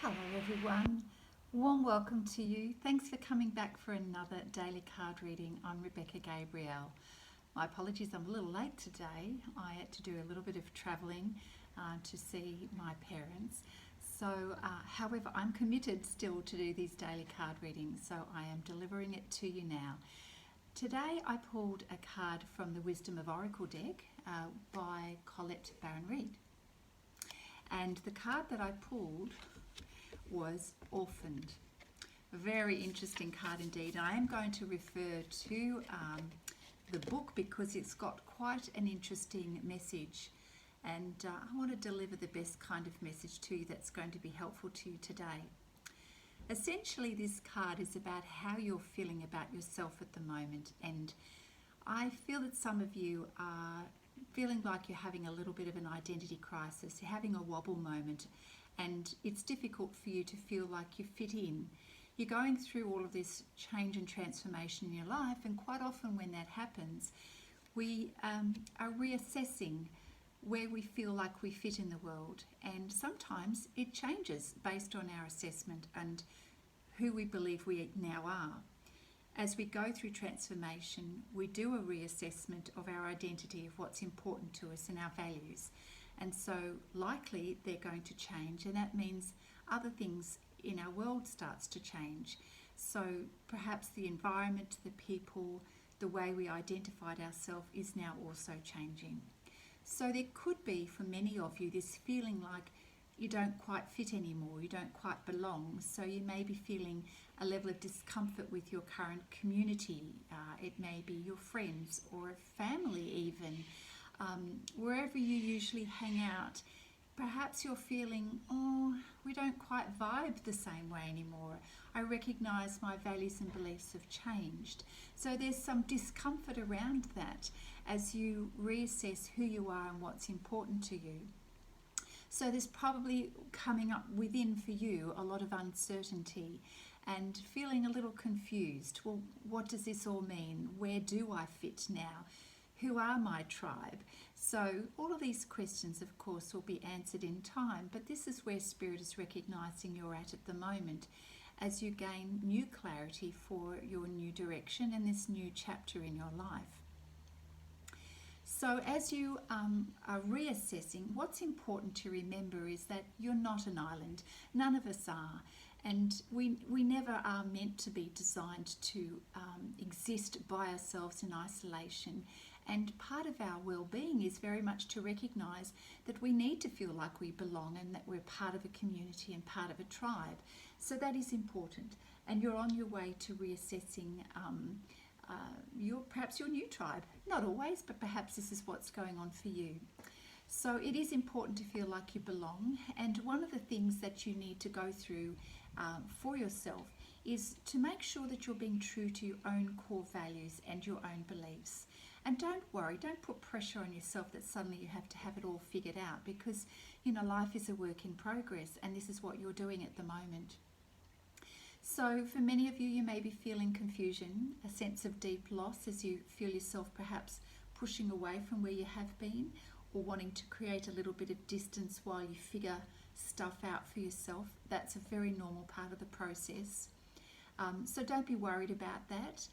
Hello everyone, warm welcome to you. Thanks for coming back for another daily card reading. I'm Rebecca Gabrielle. My apologies, I'm a little late today. I had to do a little bit of travelling to see my parents. However, I'm committed still to do these daily card readings, so I am delivering it to you now. Today I pulled a card from the Wisdom of Oracle deck by Colette Baron-Reid. And the card that I pulled was Orphaned. A very interesting card indeed. I am going to refer to the book because it's got quite an interesting message, and I want to deliver the best kind of message to you that's going to be helpful to you today. Essentially, this card is about how you're feeling about yourself at the moment, and I feel that some of you are feeling like you're having a little bit of an identity crisis, you're having a wobble moment, and it's difficult for you to feel like you fit in. You're going through all of this change and transformation in your life, and quite often when that happens, we are reassessing where we feel like we fit in the world, and sometimes it changes based on our assessment and who we believe we now are. As we go through transformation, we do a reassessment of our identity, of what's important to us and our values. And so likely they're going to change, and that means other things in our world starts to change. So perhaps the environment, the people, the way we identified ourselves is now also changing. So there could be for many of you this feeling like you don't quite fit anymore, you don't quite belong. So you may be feeling a level of discomfort with your current community. It may be your friends or family even. Wherever you usually hang out, perhaps you're feeling, oh, we don't quite vibe the same way anymore. I recognise my values and beliefs have changed. So there's some discomfort around that as you reassess who you are and what's important to you. So there's probably coming up within for you a lot of uncertainty and feeling a little confused. Well, what does this all mean? Where do I fit now? Who are my tribe? So all of these questions, of course, will be answered in time, but this is where Spirit is recognising you're at the moment as you gain new clarity for your new direction and this new chapter in your life. So as you are reassessing, what's important to remember is that you're not an island. None of us are. And we never are meant to be designed to exist by ourselves in isolation. And part of our well-being is very much to recognise that we need to feel like we belong and that we're part of a community and part of a tribe. So that is important. And you're on your way to reassessing perhaps your new tribe. Not always, but perhaps this is what's going on for you. So it is important to feel like you belong. And one of the things that you need to go through for yourself is to make sure that you're being true to your own core values and your own beliefs. And don't worry, don't put pressure on yourself that suddenly you have to have it all figured out, because life is a work in progress, and this is what you're doing at the moment. So for many of you, you may be feeling confusion, a sense of deep loss as you feel yourself perhaps pushing away from where you have been, or wanting to create a little bit of distance while you figure stuff out for yourself. That's a very normal part of the process. So don't be worried about that.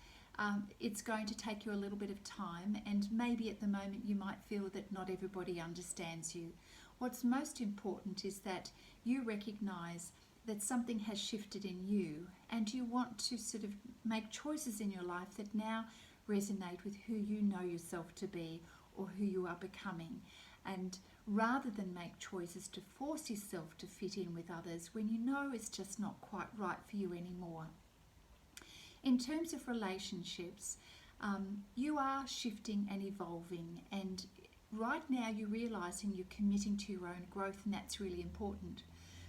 It's going to take you a little bit of time, and maybe at the moment you might feel that not everybody understands you. What's most important is that you recognise that something has shifted in you, and you want to sort of make choices in your life that now resonate with who you know yourself to be or who you are becoming. And rather than make choices to force yourself to fit in with others when you know it's just not quite right for you anymore. In terms of relationships, you are shifting and evolving, and right now you're realising you're committing to your own growth, and that's really important.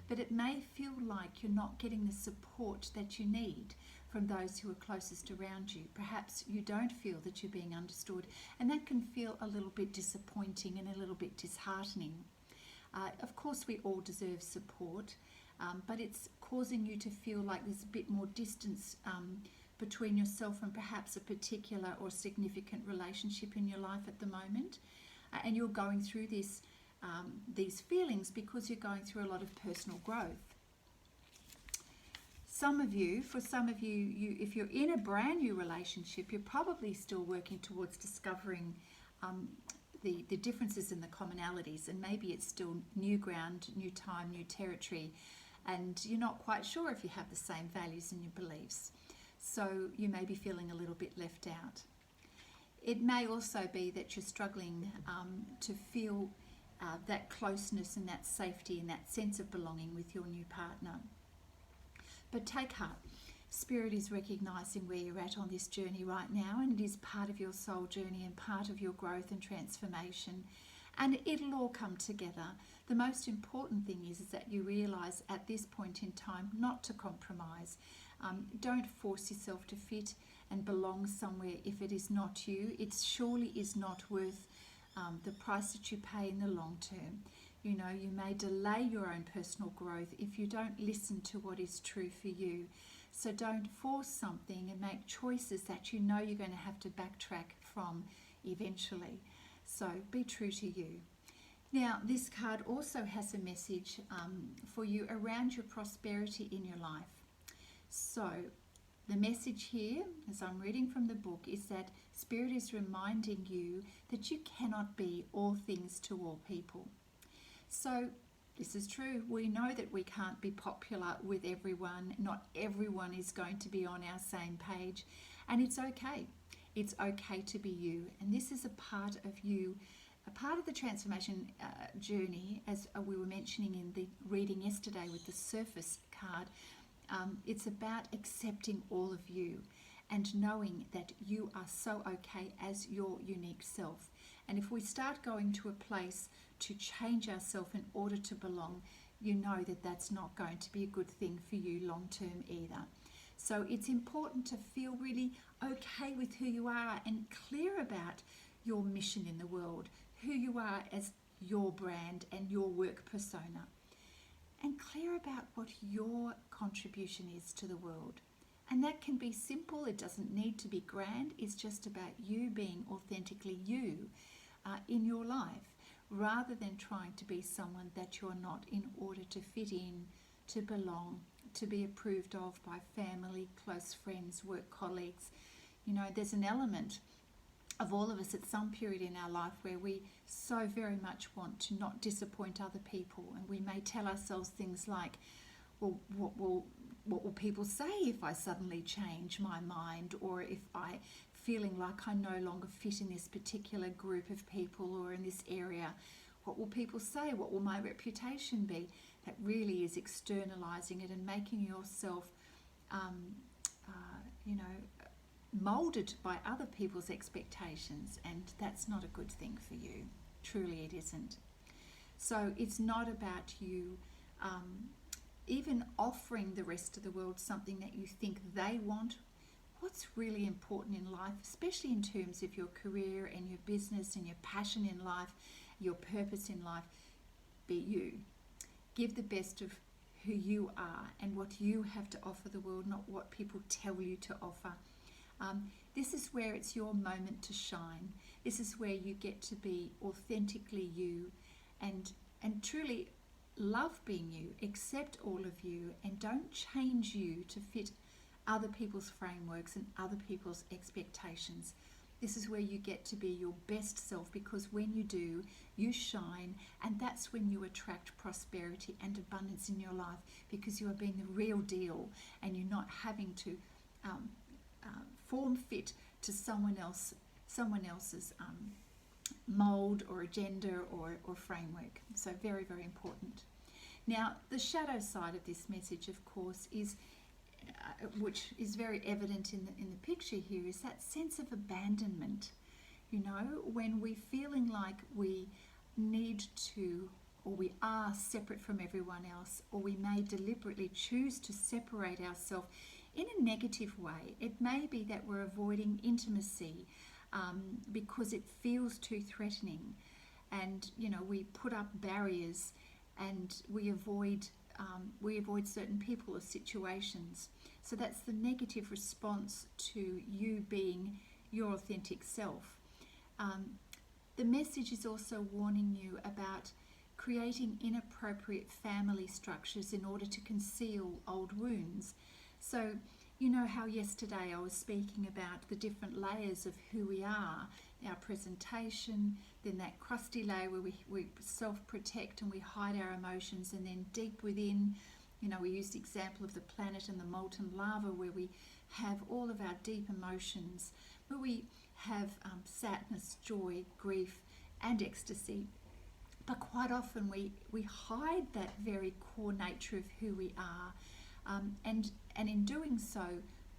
But it may feel like you're not getting the support that you need from those who are closest around you. Perhaps you don't feel that you're being understood, and that can feel a little bit disappointing and a little bit disheartening. Of course, we all deserve support, but it's causing you to feel like there's a bit more distance between yourself and perhaps a particular or significant relationship in your life at the moment. And you're going through these feelings because you're going through a lot of personal growth. For some of you, if you're in a brand new relationship, you're probably still working towards discovering the differences and the commonalities, and maybe it's still new ground, new time, new territory, and you're not quite sure if you have the same values and your beliefs. So you may be feeling a little bit left out. It may also be that you're struggling to feel that closeness and that safety and that sense of belonging with your new partner. But take heart. Spirit is recognising where you're at on this journey right now, and it is part of your soul journey and part of your growth and transformation, and it'll all come together. The most important thing is that you realise at this point in time not to compromise. Don't force yourself to fit and belong somewhere if it is not you. It surely is not worth the price that you pay in the long term. You know, you may delay your own personal growth if you don't listen to what is true for you. So don't force something and make choices that you know you're going to have to backtrack from eventually. So be true to you. Now, this card also has a message for you around your prosperity in your life. So the message here, as I'm reading from the book, is that Spirit is reminding you that you cannot be all things to all people. So this is true. We know that we can't be popular with everyone. Not everyone is going to be on our same page, and it's okay. It's okay to be you, and this is a part of you, a part of the transformation journey, as we were mentioning in the reading yesterday with the surface card. It's about accepting all of you and knowing that you are so okay as your unique self. And if we start going to a place to change ourselves in order to belong, you know that that's not going to be a good thing for you long term either. So it's important to feel really okay with who you are and clear about your mission in the world, who you are as your brand and your work persona, and clear about what your contribution is to the world. And that can be simple. It doesn't need to be grand. It's just about you being authentically you in your life, rather than trying to be someone that you're not in order to fit in, to belong, to be approved of by family, close friends, work colleagues. You know, there's an element of all of us at some period in our life where we so very much want to not disappoint other people, and we may tell ourselves things like, well, what will people say if I suddenly change my mind, or if I feeling like I no longer fit in this particular group of people or in this area? What will people say? What will my reputation be? That really is externalizing it and making yourself, molded by other people's expectations, and that's not a good thing for you. Truly it isn't. So it's not about you even offering the rest of the world something that you think they want. What's really important in life, especially in terms of your career and your business and your passion in life, your purpose in life, be you. Give the best of who you are and what you have to offer the world, not what people tell you to offer. This is where it's your moment to shine. This is where you get to be authentically you and truly love being you, accept all of you, and don't change you to fit other people's frameworks and other people's expectations. This is where you get to be your best self, because when you do, you shine, and that's when you attract prosperity and abundance in your life, because you are being the real deal and you're not having to form fit to someone else's mold or agenda or framework. So very, very important. Now, the shadow side of this message, of course, is which is very evident in the picture here, is that sense of abandonment. You know, when we're feeling like we need to, or we are separate from everyone else, or we may deliberately choose to separate ourselves in a negative way. It may be that we're avoiding intimacy because it feels too threatening, and you know, we put up barriers and we avoid certain people or situations. So that's the negative response to you being your authentic self. The message is also warning you about creating inappropriate family structures in order to conceal old wounds. So, you know how yesterday I was speaking about the different layers of who we are, our presentation, then that crusty layer where we self-protect and we hide our emotions, and then deep within, you know, we use the example of the planet and the molten lava where we have all of our deep emotions, where we have sadness, joy, grief and ecstasy. But quite often we hide that very core nature of who we are. And in doing so,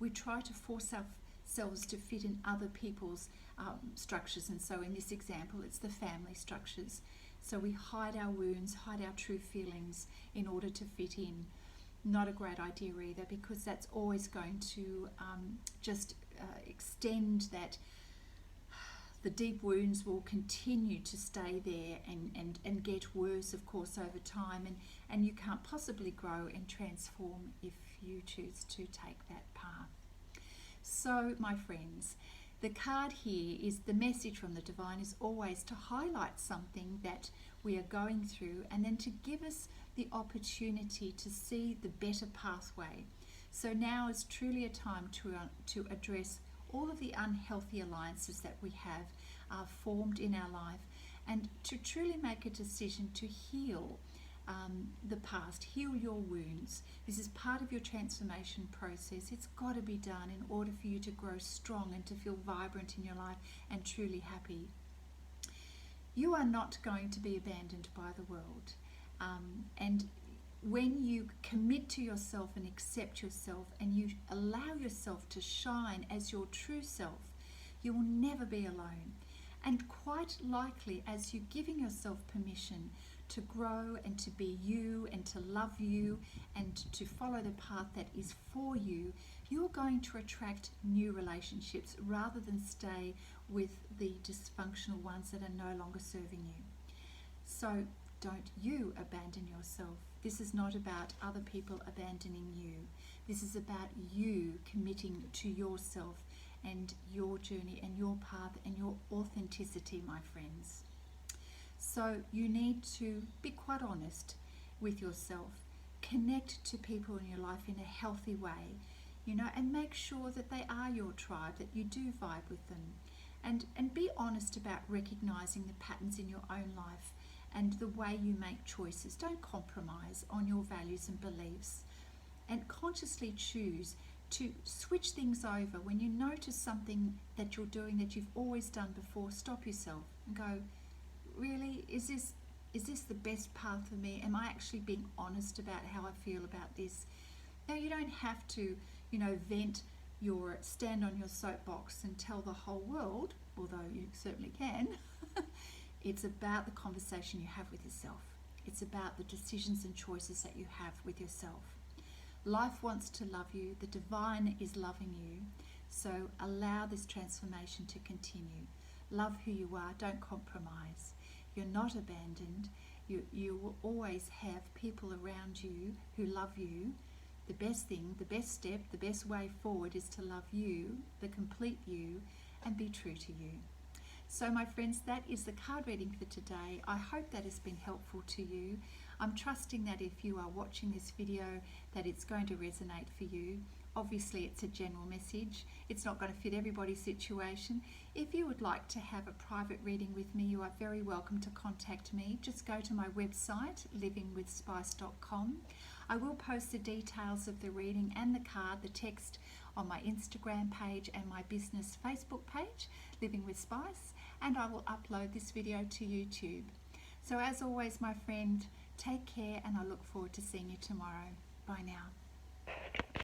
we try to force ourselves to fit in other people's structures. And so in this example, it's the family structures. So we hide our wounds, hide our true feelings in order to fit in. Not a great idea either, because that's always going to just extend that. The deep wounds will continue to stay there and get worse, of course, over time. And you can't possibly grow and transform if you choose to take that path. So, my friends, the card here is the message from the divine is always to highlight something that we are going through, and then to give us the opportunity to see the better pathway. So now is truly a time to address all of the unhealthy alliances that we have formed in our life, and to truly make a decision to heal the past, heal your wounds. This is part of your transformation process. It's got to be done in order for you to grow strong and to feel vibrant in your life and truly happy. You are not going to be abandoned by the world. And when you commit to yourself and accept yourself and you allow yourself to shine as your true self, you will never be alone. And quite likely, as you're giving yourself permission to grow and to be you and to love you and to follow the path that is for you, you're going to attract new relationships rather than stay with the dysfunctional ones that are no longer serving you. So don't you abandon yourself. This is not about other people abandoning you. This is about you committing to yourself and your journey and your path and your authenticity, my friends. So you need to be quite honest with yourself. Connect to people in your life in a healthy way, you know, and make sure that they are your tribe, that you do vibe with them. And be honest about recognizing the patterns in your own life and the way you make choices. Don't compromise on your values and beliefs, and consciously choose to switch things over. When you notice something that you're doing that you've always done before, stop yourself and go, really, is this the best path for me? Am I actually being honest about how I feel about this? Now, you don't have to, you know, stand on your soapbox and tell the whole world, although you certainly can. It's about the conversation you have with yourself. It's about the decisions and choices that you have with yourself. Life wants to love you. The divine is loving you. So allow this transformation to continue. Love who you are. Don't compromise. You're not abandoned. You will always have people around you who love you. The best thing, the best step, the best way forward is to love you, the complete you, and be true to you. So my friends, that is the card reading for today. I hope that has been helpful to you. I'm trusting that if you are watching this video, that it's going to resonate for you. Obviously, it's a general message. It's not going to fit everybody's situation. If you would like to have a private reading with me, you are very welcome to contact me. Just go to my website, livingwithspice.com. I will post the details of the reading and the card, the text, on my Instagram page and my business Facebook page, Living with Spice, and I will upload this video to YouTube. So as always, my friend, take care, and I look forward to seeing you tomorrow. Bye now.